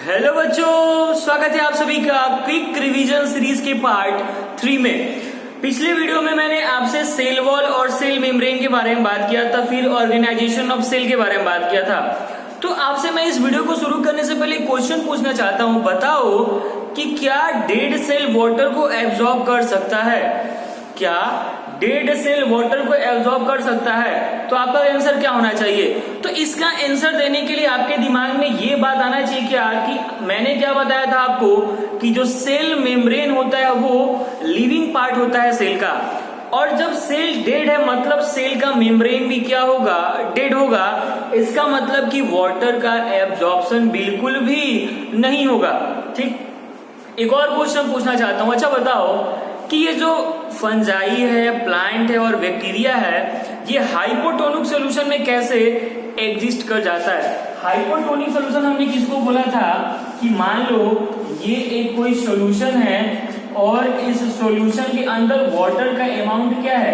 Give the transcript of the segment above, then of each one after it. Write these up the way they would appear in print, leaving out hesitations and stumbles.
Hello बच्चों, स्वागत है आप सभी का क्विक रिवीजन सीरीज के पार्ट 3 में। पिछले वीडियो में मैंने आपसे सेल वॉल और सेल मेम्ब्रेन के बारे में बात किया था, फिर ऑर्गेनाइजेशन ऑफ सेल के बारे में बात किया था। तो आपसे मैं इस वीडियो को शुरू करने से पहले क्वेश्चन पूछना चाहता हूं, बताओ कि क्या डेड सेल वाटर को एब्जॉर्ब कर सकता है? क्या डेड सेल वाटर को एब्जॉर्ब कर सकता है? तो आपका आंसर क्या होना चाहिए? तो इसका आंसर देने के लिए आपके दिमाग में ये बात आना चाहिए क्या कि मैंने क्या बताया था आपको कि जो सेल मेम्ब्रेन होता है वो लिविंग पार्ट होता है सेल का, और जब सेल डेड है मतलब सेल का मेम्ब्रेन भी क्या होगा? डेड होगा। इसका मतलब कि वाटर का एब्जॉर्प्शन बिल्कुल भी नहीं होगा। ठीक, एक और क्वेश्चन पूछना चाहता हूं। अच्छा बताओ कि ये जो फंजाई है, प्लांट है और बैक्टीरिया है, ये हाइपोटोनिक सॉल्यूशन में कैसे एग्जिस्ट कर जाता है? हाइपोटोनिक सॉल्यूशन हमने किसको बोला था कि मान लो ये एक कोई सॉल्यूशन है और इस सॉल्यूशन के अंदर वाटर का अमाउंट क्या है?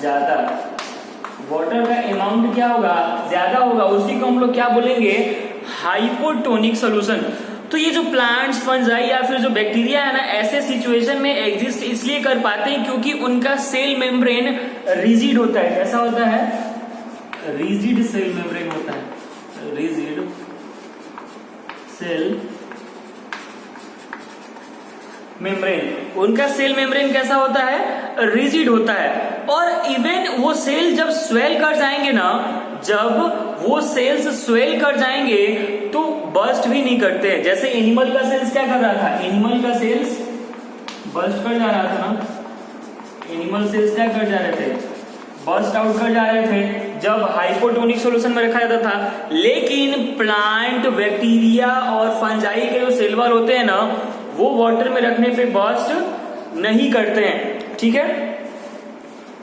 ज्यादा। वाटर का अमाउंट क्या होगा? ज्यादा होगा। उसी को हम लोग क्या बोलेंगे? Hypotonic solution. तो ये जो प्लांट्स, फंजाई या फिर जो बैक्टीरिया है ना, ऐसे सिचुएशन में एग्जिस्ट इसलिए कर पाते हैं क्योंकि उनका सेल मेम्ब्रेन रिजिड होता है। कैसा होता है? रिजिड सेल मेम्ब्रेन होता है। रिजिड सेल मेम्ब्रेन, उनका सेल मेम्ब्रेन कैसा होता है? रिजिड होता है। और इवन वो सेल जब स्वेल कर जाएंगे ना, जब वो सेल्स स्वेल कर जाएंगे तो बर्स्ट भी नहीं करते हैं। जैसे एनिमल का सेल्स क्या कर रहा था? एनिमल का सेल्स बर्स्ट कर जा रहा था ना। एनिमल सेल्स क्या कर जा रहे थे? बर्स्ट आउट कर जा रहे थे जब हाइपोटोनिक सॉल्यूशन में रखा जाता था। लेकिन प्लांट, बैक्टीरिया और फंजाई के जो सेल वॉल होते हैं ना, वो वाटर में रखने पे बर्स्ट नहीं करते हैं। ठीक है,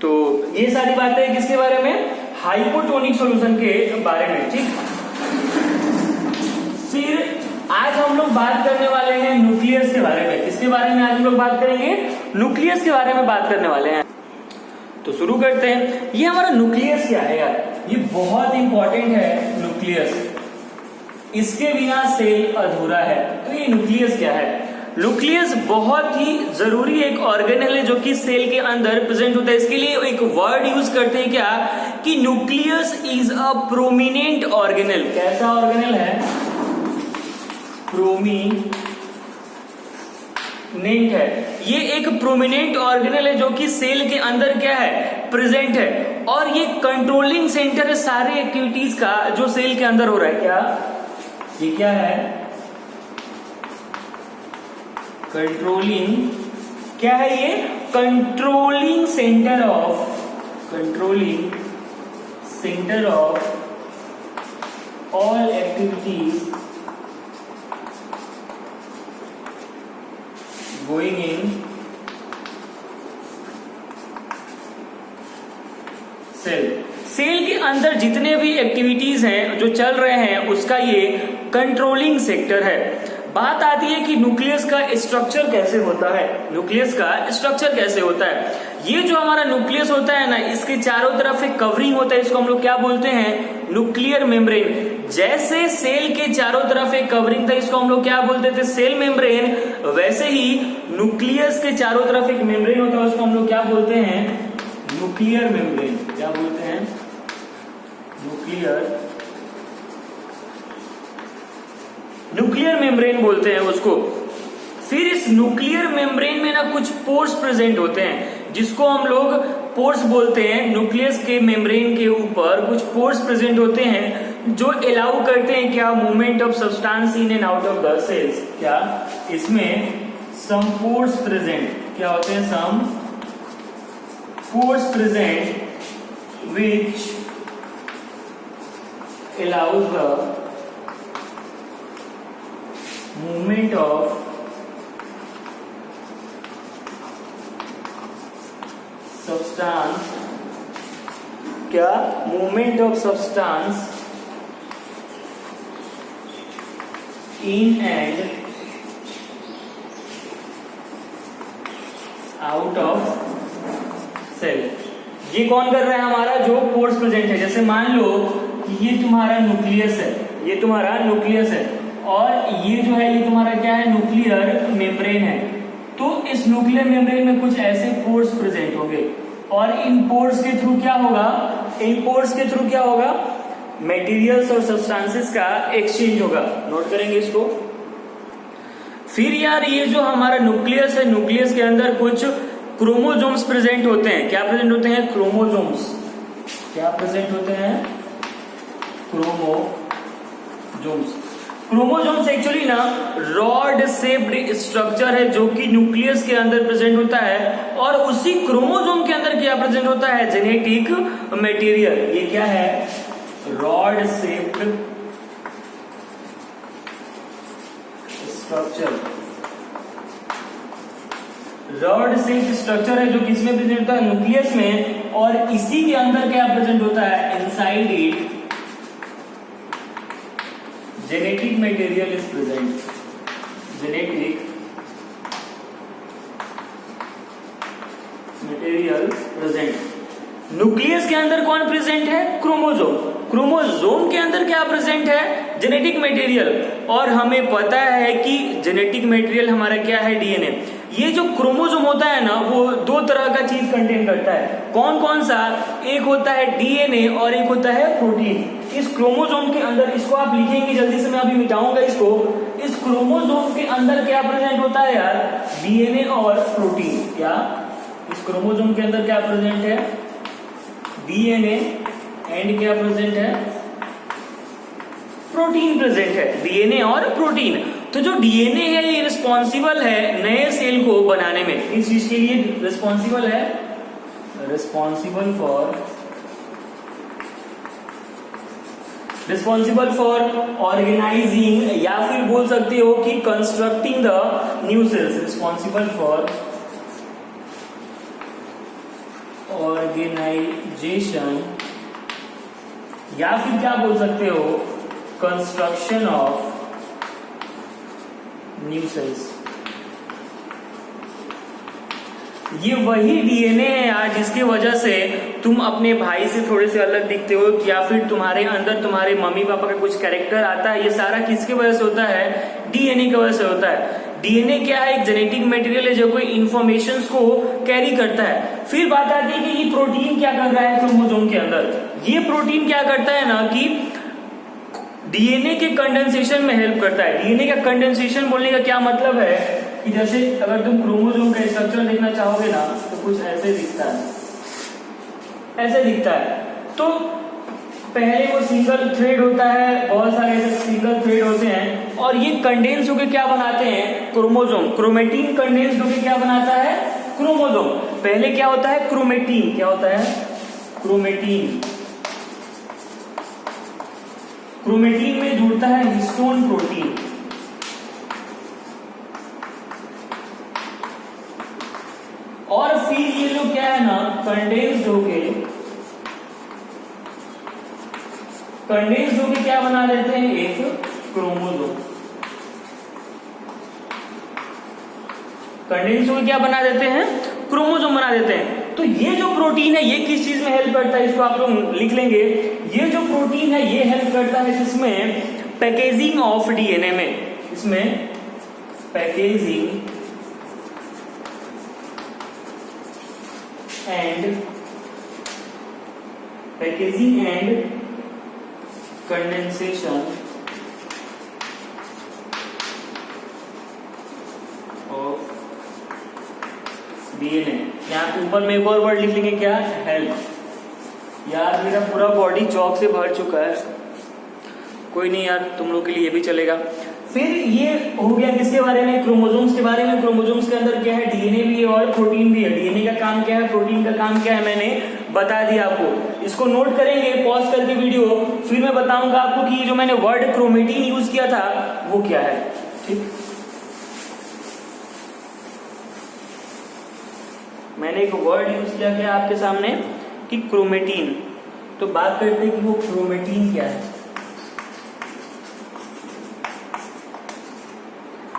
तो ये सारी बातें किसके बारे में? हाइपोटोनिक सॉल्यूशन के बारे में। ठीक, फिर आज हम लोग बात करने वाले हैं न्यूक्लियस के बारे में। किसके बारे में आज हम लोग बात करेंगे? न्यूक्लियस के बारे में बात करने वाले हैं। तो शुरू करते हैं। ये हमारा न्यूक्लियस क्या है यार? ये बहुत इंपॉर्टेंट है न्यूक्लियस, इसके बिना सेल अधूरा है। तो ये न्यूक्लियस क्या है? न्यूक्लियस बहुत ही जरूरी एक ऑर्गेनेल है जो कि सेल के अंदर प्रेजेंट होता है। इसके लिए एक वर्ड यूज करते हैं क्या कि nucleus is a prominent organelle. कैसा ऑर्गेनेल है? प्रोमिनेंट है। ये एक प्रोमिनेंट ऑर्गेनेल है जो कि सेल के अंदर क्या है? प्रेजेंट है। और ये कंट्रोलिंग सेंटर है सारी एक्टिविटीज का जो सेल के अंदर हो रहा है। क्या ये क्या है? कंट्रोलिंग। क्या है ये? Controlling centre of all activities going in cell के अंदर जितने भी एक्टिविटीज हैं जो चल रहे हैं उसका ये कंट्रोलिंग सेक्टर है। बात आती है कि न्यूक्लियस का स्ट्रक्चर कैसे होता है। न्यूक्लियस का स्ट्रक्चर कैसे होता है? ये जो हमारा न्यूक्लियस होता है ना, इसके चारों तरफ एक कवरिंग होता है। इसको हम लोग क्या बोलते हैं? Nuclear membrane. जैसे सेल के चारों तरफ एक कवरिंग था, इसको हम लोग क्या बोलते थे? Cell membrane. वैसे ही न्यूक्लियस के चारों तरफ एक मेम्ब्रेन होता है, उसको हम लोग क्या बोलते हैं? Nuclear membrane. क्या बोलते हैं? न्यूक्लियर मेम्ब्रेन बोलते हैं उसको। फिर इस न्यूक्लियर मेम्ब्रेन में ना कुछ पोर्स प्रेजेंट होते हैं जिसको हम लोग पोर्स बोलते हैं। न्यूक्लियस के मेम्ब्रेन के ऊपर कुछ पोर्स प्रेजेंट होते हैं जो अलाउ करते हैं क्या? Movement of substance in and out of the cells. क्या इसमें सम पोर्स प्रेजेंट क्या होते हैं? Some pores present which allows the movement of substance। क्या? movement of substance in and out of cell। ये कौन कर रहा है? हमारा जो पोर्स प्रेजेंट है। जैसे मान लो ये तुम्हारा न्यूक्लियस है, ये तुम्हारा न्यूक्लियस है, और ये जो न्यूक्लियर मेम्ब्रेन है। तो इस न्यूक्लियर मेम्ब्रेन में कुछ ऐसे पोर्स प्रेजेंट होंगे और इन पोर्स के थ्रू क्या होगा, इन पोर्स के थ्रू क्या होगा, मटेरियल्स और सब्सटेंसेस का एक्सचेंज होगा। नोट करेंगे इसको। फिर यार ये जो हमारा न्यूक्लियस है, न्यूक्लियस के अंदर कुछ क्रोमोसोम्स प्रेजेंट होते हैं। क्या प्रेजेंट होते हैं? क्रोमोसोम्स। क्या प्रेजेंट होते हैं? क्रोमोसोम्स। क्रोमोसोम्स एक्चुअली ना रॉड शेप्ड स्ट्रक्चर है जो कि न्यूक्लियस के अंदर प्रेजेंट होता है, और उसी क्रोमोसोम के अंदर क्या प्रेजेंट होता है? Genetic material. ये क्या है? Rod shaped structure. Rod shaped structure है जो किसमें प्रेजेंट होता है? न्यूक्लियस में। और इसी के अंदर क्या प्रेजेंट होता है? Inside it genetic material is present. Genetic material present. Nucleus के अंदर कौन प्रेजेंट है? क्रोमोसोम। क्रोमोसोम के अंदर क्या प्रेजेंट है? Genetic material. और हमें पता है कि जेनेटिक मटेरियल हमारा क्या है? डीएनए। ये जो क्रोमोसोम होता है ना, वो दो तरह का चीज कंटेन करता है। कौन कौन सा? एक होता है डीएनए और एक होता है प्रोटीन। इस क्रोमोसोम के अंदर, इसको आप लिखेंगे जल्दी से, मैं अभी मिटाऊंगा इसको। इस क्रोमोसोम के अंदर क्या प्रेजेंट होता है यार? डीएनए और प्रोटीन। क्या इस क्रोमोसोम के अंदर क्या प्रेजेंट है? डीएनए एंड क्या प्रेजेंट है? प्रोटीन प्रेजेंट है। डीएनए और प्रोटीन। तो जो डीएनए है ये रिस्पॉन्सिबल है नए सेल को बनाने में। इस चीज के लिए रिस्पॉन्सिबल है, रिस्पॉन्सिबल फॉर ऑर्गेनाइजिंग, या फिर बोल सकते हो कि constructing the new cells. Responsible for organisation, या फिर क्या बोल सकते हो? Construction of new cells. ये वही डीएनए है यार जिसकी वजह से तुम अपने भाई से थोड़े से अलग दिखते हो, या फिर तुम्हारे अंदर तुम्हारे मम्मी पापा का कुछ कैरेक्टर आता है। ये सारा किसकी वजह से होता है? डीएनए की वजह से होता है। डीएनए क्या है? एक जेनेटिक मटेरियल है जो कोई इंफॉर्मेशन को कैरी करता है। फिर बात आती है कि ये प्रोटीन क्या कर रहा है क्रोमोसोम के अंदर। ये प्रोटीन क्या करता है ना कि डीएनए के कंडेंसेशन में हेल्प करता है। डीएनए का कंडेंसेशन बोलने का क्या मतलब है कि जैसे अगर तुम क्रोमोसोम का स्ट्रक्चर देखना चाहोगे ना तो कुछ ऐसे दिखता है, ऐसे दिखता है। तो पहले वो सिंगल थ्रेड होता है, बहुत सारे ऐसे सिंगल थ्रेड होते हैं, और ये कंडेंस होकर क्या बनाते हैं? क्रोमोसोम। क्रोमेटिन कंडेंस होकर क्या बनाता है? क्रोमोसोम। पहले क्या होता है? क्रोमेटिन। क्या होता है? क्रोमेटिन। क्रोमेटिन में जुड़ता है हिस्टोन प्रोटीन। और फिर ये लोग क्या है ना कंडेंस्ड होके क्या बना देते हैं? एक क्रोमोसोम। कंडेंस होके क्या बना देते हैं? क्रोमोसोम बना देते हैं। तो ये जो प्रोटीन है ये किस चीज में हेल्प करता है? इसको आप लोग लिख लेंगे। ये जो प्रोटीन है ये हेल्प करता है किसमें? पैकेजिंग ऑफ डीएनए में। इसमें packaging and condensation of DNA. यहाँ पे ऊपर में एक और वर्ड लिख लेंगे, क्या? हेल्प। यार मेरा पूरा बॉडी चौक से भर चुका है, कोई नहीं यार, तुम लोग के लिए ये भी चलेगा। फिर ये हो गया किसके बारे में? क्रोमोसोम्स के बारे में। क्रोमोसोम्स के अंदर क्या है? डीएनए भी है और प्रोटीन भी है। डीएनए का काम क्या है? प्रोटीन का काम क्या है? मैंने बता दिया आपको। इसको नोट करेंगे पॉज करके वीडियो, फिर मैं बताऊंगा आपको कि जो मैंने वर्ड क्रोमेटिन यूज किया था वो क्या है। ठीक, मैंने एक वर्ड यूज किया क्या आपके सामने कि क्रोमेटिन। तो बात करते हैं कि वो क्रोमेटिन क्या है।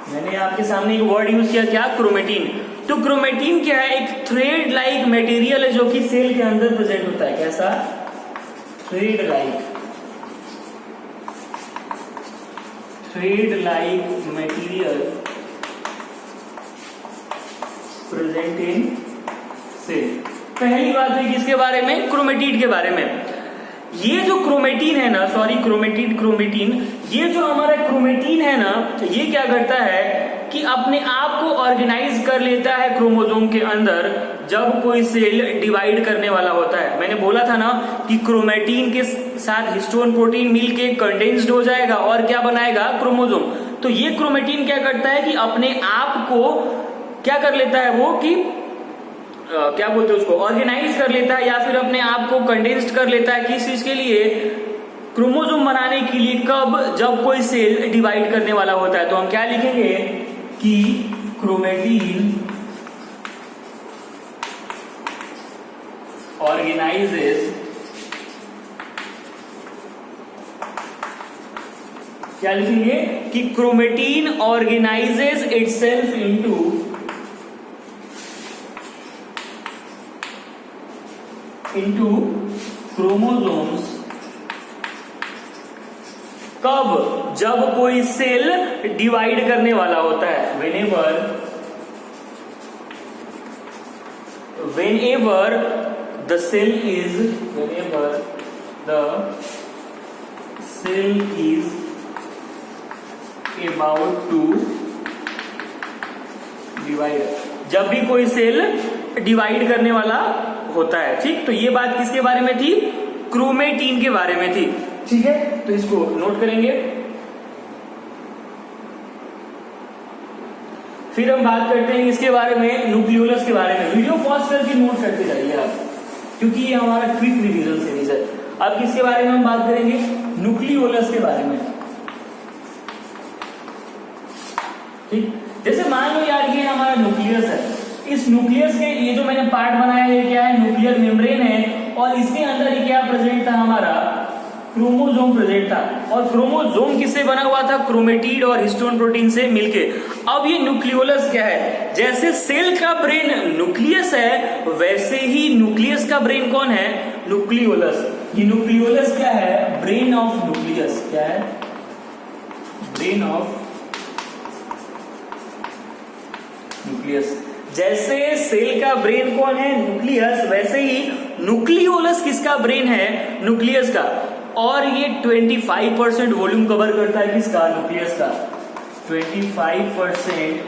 मैंने आपके सामने एक वर्ड यूज किया क्या? क्रोमेटिन। तो क्रोमेटिन क्या है? एक थ्रेड लाइक मटेरियल है जो कि सेल के अंदर प्रेजेंट होता है। कैसा? Thread like material present in cell. पहली बात है किसके बारे में, क्रोमेटिड के बारे में। ये जो क्रोमेटिन है ना, सॉरी क्रोमेटिन, ये जो हमारा क्रोमेटिन है ना, ये क्या करता है कि अपने आप को ऑर्गेनाइज कर लेता है क्रोमोसोम के अंदर जब कोई सेल डिवाइड करने वाला होता है। मैंने बोला था ना कि क्रोमेटिन के साथ हिस्टोन प्रोटीन मिलके कंडेंस्ड हो जाएगा और क्या बनाएगा, क्रोमोसोम। तो ये क्रोमेटिन क्या करता है कि अपने आप को क्या कर लेता है वो कि क्या बोलते हैं उसको, ऑर्गेनाइज कर लेता है या फिर अपने आप को कंडेंस्ड कर लेता है किस चीज के लिए, क्रोमोसोम बनाने के लिए। कब, जब कोई सेल डिवाइड करने वाला होता है। तो हम क्या लिखेंगे कि क्रोमेटिन ऑर्गेनाइजेस, क्या लिखेंगे कि chromatin organises itself into chromosomes. कब, जब कोई सेल डिवाइड करने वाला होता है। whenever the cell is about to divide, जब भी कोई सेल डिवाइड करने वाला होता है। ठीक, तो ये बात किसके बारे में थी, क्रोमेटिन के बारे में थी। ठीक है, तो इसको नोट करेंगे। फिर हम बात करते हैं इसके बारे में, न्यूक्लियोलस के बारे में। वीडियो पॉज करके नोट करते जाइए आप, क्योंकि ये हमारा क्विक रिवीजन सीरीज है। अब किसके बारे में हम बात करेंगे, न्यूक्लियोलस के बारे में। ठीक, जैसे मान लो यार ये हमारा न्यूक्लियस है, इस न्यूक्लियस के ये जो मैंने पार्ट बनाया है क्या है, न्यूक्लियर मेम्ब्रेन है, और इसके अंदर ये क्या प्रेजेंट था, हमारा क्रोमोसोम प्रेजेंट था। और क्रोमोसोम किससे बना हुआ था, क्रोमेटिड और हिस्टोन प्रोटीन से मिलके। अब ये न्यूक्लियोलस क्या है, जैसे सेल का ब्रेन न्यूक्लियस है, वैसे ही न्यूक्लियस का ब्रेन कौन है, न्यूक्लियोलस। ये न्यूक्लियोलस क्या है, ब्रेन ऑफ न्यूक्लियस। क्या है, ब्रेन ऑफ न्यूक्लियस। जैसे सेल का ब्रेन कौन है, न्यूक्लियस, वैसे ही न्यूक्लियोलस किसका ब्रेन है, न्यूक्लियस का। और ये 25% वॉल्यूम कवर करता है किसका, न्यूक्लियस का। 25%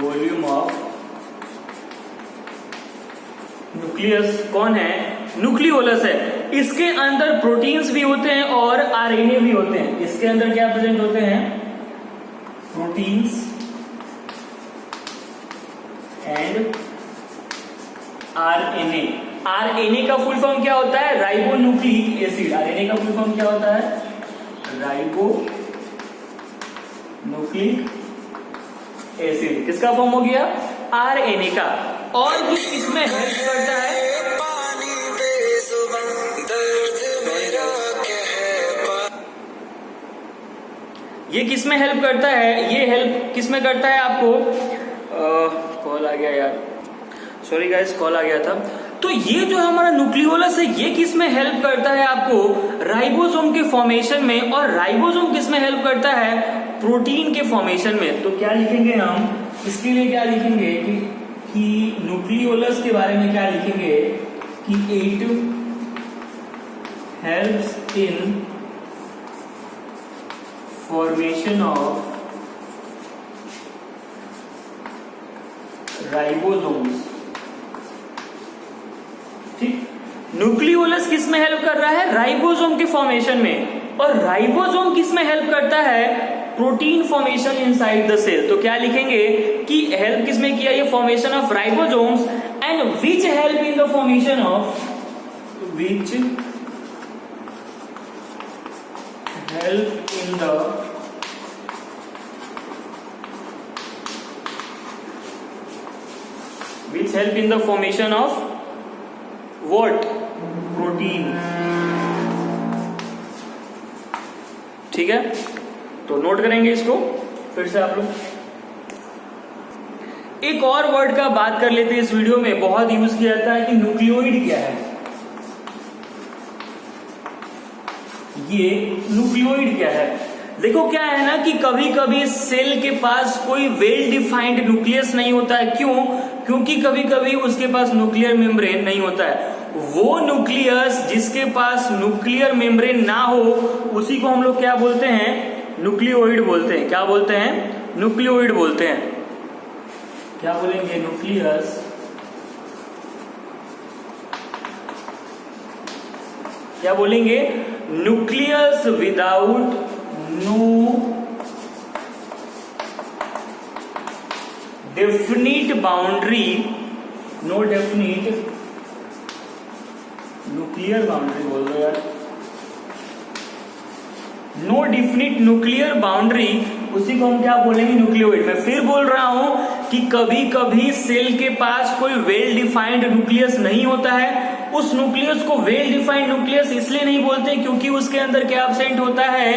वॉल्यूम ऑफ न्यूक्लियस कौन है, न्यूक्लियोलस है। इसके अंदर प्रोटीन्स भी होते हैं और आरएनए भी होते हैं। इसके अंदर क्या प्रेजेंट होते हैं, प्रोटीन्स एंड आरएनए। आरएनए का फुल फॉर्म क्या होता है, राइबोन्यूक्लिक एसिड। आरएनए का फुल फॉर्म क्या होता है, राइबोन्यूक्लिक एसिड। किसका फॉर्म हो गया, आरएनए का। और ये इसमें हेल्प करता है, ये किसमें हेल्प करता है, ये हेल्प किसमें करता है आपको, कॉल आ गया यार, सॉरी गाइस, कॉल आ गया था। तो ये जो हमारा न्यूक्लियोलस है, ये किसमें हेल्प करता है आपको, राइबोसोम के फॉर्मेशन में। और राइबोसोम किसमें हेल्प करता है, प्रोटीन के फॉर्मेशन में। तो क्या लिखेंगे हम इसके लिए, क्या लिखेंगे कि न्यूक्लियोलस के बारे में क्या लिखेंगे कि it helps in formation of ribosomes. ठीक, न्यूक्लियोलस किस में हेल्प कर रहा है, राइबोसोम के फॉर्मेशन में। और राइबोसोम किस में हेल्प करता है, protein formation inside the cell. तो क्या लिखेंगे कि हेल्प किस में किया, ये formation of ribosomes, and which help in the formation of, which help in the which help in the formation of what, protein। ठीक है, तो नोट करेंगे इसको फिर से आप लोग। एक और वर्ड का बात कर लेते हैं इस वीडियो में, बहुत यूज किया जाता है कि न्यूक्लियोइड क्या है। ये न्यूक्लियोइड क्या है, देखो क्या है ना कि कभी कभी सेल के पास कोई वेल डिफाइंड न्यूक्लियस नहीं होता है। क्यों? क्योंकि कभी कभी उसके पास न्यूक्लियर मेम्ब्रेन नहीं होता है। वो न्यूक्लियस जिसके पास न्यूक्लियर मेम्ब्रेन ना हो उसी को हम लोग क्या बोलते हैं? न्यूक्लियोइड बोलते हैं। क्या बोलते हैं? न्यूक्लियोइड बोलते हैं। क्या बोलेंगे? न्यूक्लियस। क्या बोलेंगे? Nucleus without no definite boundary, no definite nuclear boundary बोल दो यार, नो डेफिनिट न्यूक्लियर बाउंड्री, उसी को हम क्या बोलेंगे? न्यूक्लियोइड। मैं फिर बोल रहा हूं कि कभी कभी सेल के पास कोई वेल डिफाइंड न्यूक्लियस नहीं होता है। उस न्यूक्लियस को वेल डिफाइंड न्यूक्लियस इसलिए नहीं बोलते क्योंकि उसके अंदर क्या एब्सेंट होता है?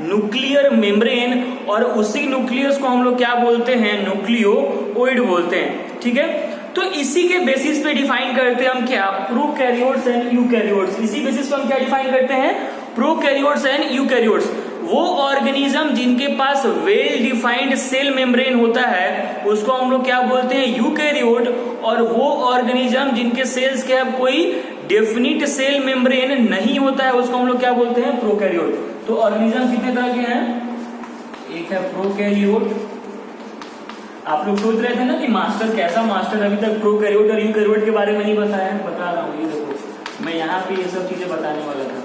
Nuclear membrane. और उसी न्यूक्लियस को हम लोग क्या बोलते हैं? न्यूक्लियोइड बोलते हैं। ठीक है, तो इसी के बेसिस पे डिफाइन करते हैं हम क्या? Prokaryotes and eukaryotes. इसी बेसिस पे हम क्या डिफाइन करते हैं? Prokaryotes and eukaryotes. वो ऑर्गेनिज्म जिनके पास वेल डिफाइंड सेल मेम्ब्रेन होता है उसको हम लोग क्या बोलते हैं? यूकैरियोट। और वो ऑर्गेनिज्म जिनके सेल्स के अब कोई डेफिनिट सेल मेम्ब्रेन नहीं होता है उसको हम लोग क्या बोलते हैं? प्रोकैरियोट। तो ऑर्गेनिज्म कितने तरह के हैं? एक है प्रोकैरियोट। आप लोग सोच रहे थे ना कि मास्टर कैसा मास्टर, अभी तक प्रोकैरियोट और यूकैरियोट के बारे में नहीं बताया है। बता रहा हूँ, ये देखो मैं यहाँ पे ये सब चीजें बताने वाला था।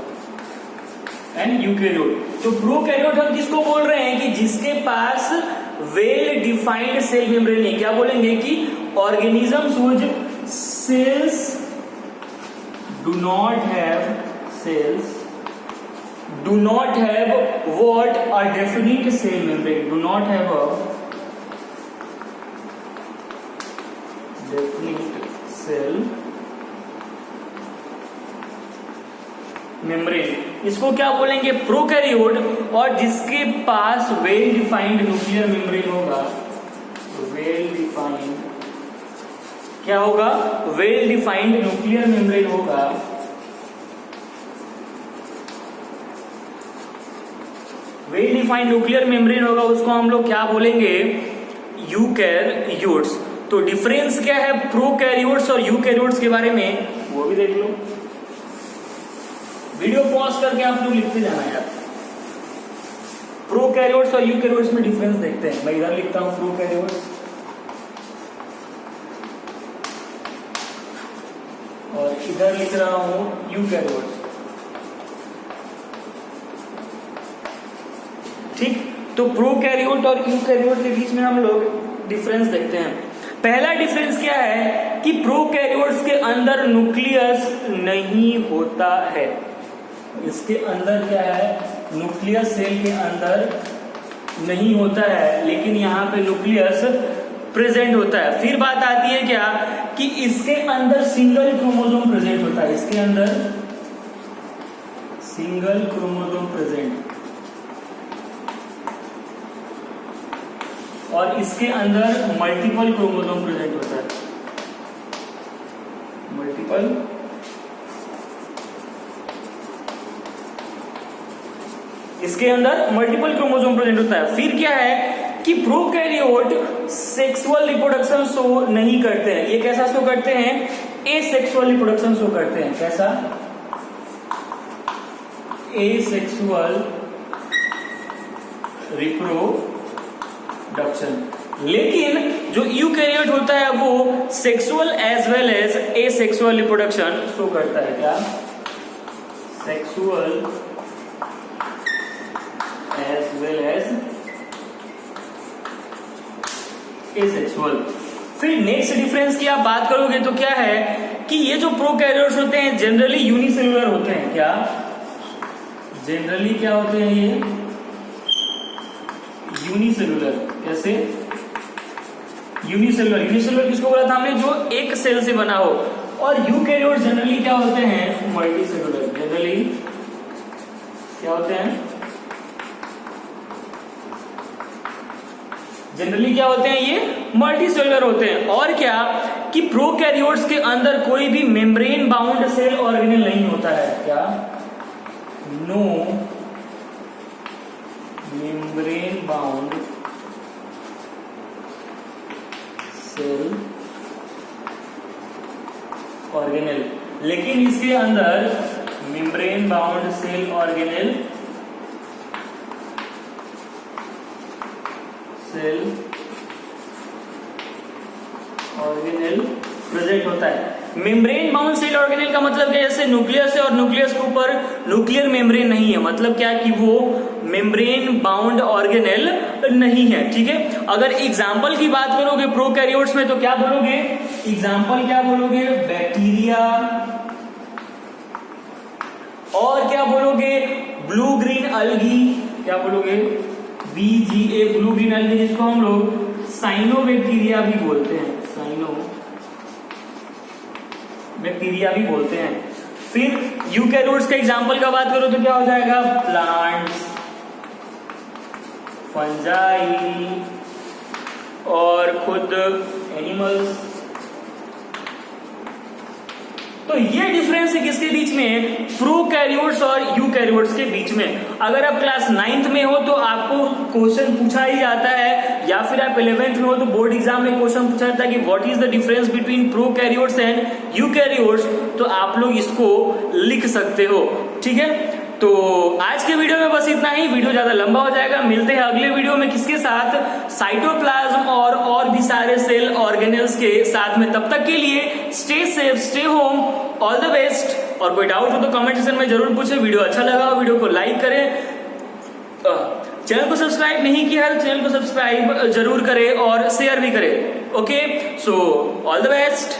And eukaryote. तो प्रोकैरियोट हम किसको बोल रहे हैं? कि जिसके पास वेल डिफाइंड सेल मेम्ब्रेन नहीं। क्या बोलेंगे? कि organisms whose cells do not have cells do not have what? A definite cell membrane. Do not have a definite cell membrane, इसको क्या बोलेंगे? प्रोकैरियोट। और जिसके पास वेल डिफाइंड न्यूक्लियर मेम्ब्रेन होगा, वेल डिफाइंड क्या होगा? वेल डिफाइंड न्यूक्लियर मेम्ब्रेन होगा, वेल डिफाइंड न्यूक्लियर मेम्ब्रेन होगा, उसको हम लोग क्या बोलेंगे? यूकैरियोट्स। तो डिफरेंस क्या है प्रोकैरियोट्स और यूकैरियोट्स के बारे में वो भी देख लो। वीडियो पॉज करके आप लोग लिखते जाना यार। प्रोकैरियोट्स और यूकैरियोट्स में डिफरेंस देखते हैं। मैं इधर लिखता हूं प्रोकैरियोट्स और इधर लिख रहा हूं यूकैरियोट्स। ठीक, तो प्रोकैरियोट और यूकैरियोट के बीच में हम लोग डिफरेंस देखते हैं। पहला डिफरेंस क्या है? कि प्रोकैरियोट्स के अंदर न्यूक्लियस नहीं होता है। इसके अंदर क्या है? न्यूक्लियस सेल के अंदर नहीं होता है, लेकिन यहाँ पे न्यूक्लियस प्रेजेंट होता है। फिर बात आती है क्या? कि इसके अंदर सिंगल क्रोमोसोम प्रेजेंट होता है। इसके अंदर सिंगल क्रोमोसोम प्रेजेंट, और इसके अंदर मल्टीपल क्रोमोसोम प्रेजेंट होता है। मल्टीपल, इसके अंदर मल्टीपल क्रोमोसोम प्रेजेंट होता है। फिर क्या है कि प्रोकैरियोट सेक्सुअल रिप्रोडक्शन शो नहीं करते हैं। ये कैसा शो करते हैं? एसेक्सुअल रिप्रोडक्शन शो करते हैं। कैसा? Asexual reproduction. लेकिन जो यूकैरियोट होता है वो sexual as well as asexual reproduction show करता है। क्या? Sexual as well as asexual। फिर नेक्स्ट डिफरेंस की आप बात करोगे तो क्या है कि ये जो प्रोकैरियोट्स होते हैं जनरली यूनिसेलुलर होते हैं। क्या? जनरली क्या होते हैं ये? यूनिसेलुलर। कैसे? यूनिसेलुलर। यूनिसेलुलर किसको बोला था हमने? जो एक सेल से बना हो। और यूकैरियोट्स जनरली क्या होते हैं? मल्टीसेलुलर। जनरली क्या होते हैं? जनरली क्या होते हैं? ये मल्टीसेलुलर होते हैं। और क्या कि प्रोकैरियोट्स के अंदर कोई भी मेम्ब्रेन बाउंड सेल ऑर्गेनेल नहीं होता है। क्या? No membrane bound cell organelle, लेकिन इसके अंदर membrane bound cell organelle present होता है। मेम्ब्रेन बाउंड सेल ऑर्गेनेल का मतलब क्या, जैसे न्यूक्लियस है और न्यूक्लियस के ऊपर न्यूक्लियर मेम्ब्रेन नहीं है, मतलब क्या कि वो मेम्ब्रेन बाउंड ऑर्गेनेल नहीं है। ठीक है, अगर एग्जाम्पल की बात करोगे प्रोकैरियोट्स में तो क्या बोलोगे, एग्जाम्पल क्या बोलोगे, बैक्टीरिया, और क्या बोलोगे, ब्लू ग्रीन अलगी, क्या बोलोगे, BGA, ब्लू ग्रीन अलगी, जिसको हम लोग साइनोबैक्टीरिया भी बोलते हैं, बैक्टीरिया भी बोलते हैं। फिर यूकैरियोट्स का एग्जांपल का बात करो तो क्या हो जाएगा, प्लांट्स, फंजाई और खुद एनिमल्स। तो ये डिफरेंस है किसके बीच में, प्रोकैरियोट्स और यूकैरियोट्स के बीच में। अगर आप क्लास 9th में हो तो आपको क्वेश्चन पूछा ही जाता है, या फिर आप 11th में हो तो बोर्ड एग्जाम में क्वेश्चन पूछा जाता है कि what is the difference between prokaryotes and eukaryotes, तो आप लोग इसको लिख सकते हो। ठीक है, तो आज के वीडियो में बस इतना ही, वीडियो ज्यादा लंबा हो जाएगा। मिलते हैं अगले वीडियो में, किसके साथ, साइटोप्लाज्म और भी सारे सेल ऑर्गेनेल्स के साथ में। तब तक के लिए stay safe, stay home, all the best. और कोई डाउट हो तो कमेंट सेक्शन में जरूर पूछे। वीडियो अच्छा लगा वीडियो को लाइक करें, चैनल को सब्सक्राइब नहीं किया है तो चैनल को सब्सक्राइब जरूर करें और शेयर भी करें। Okay, so all the best.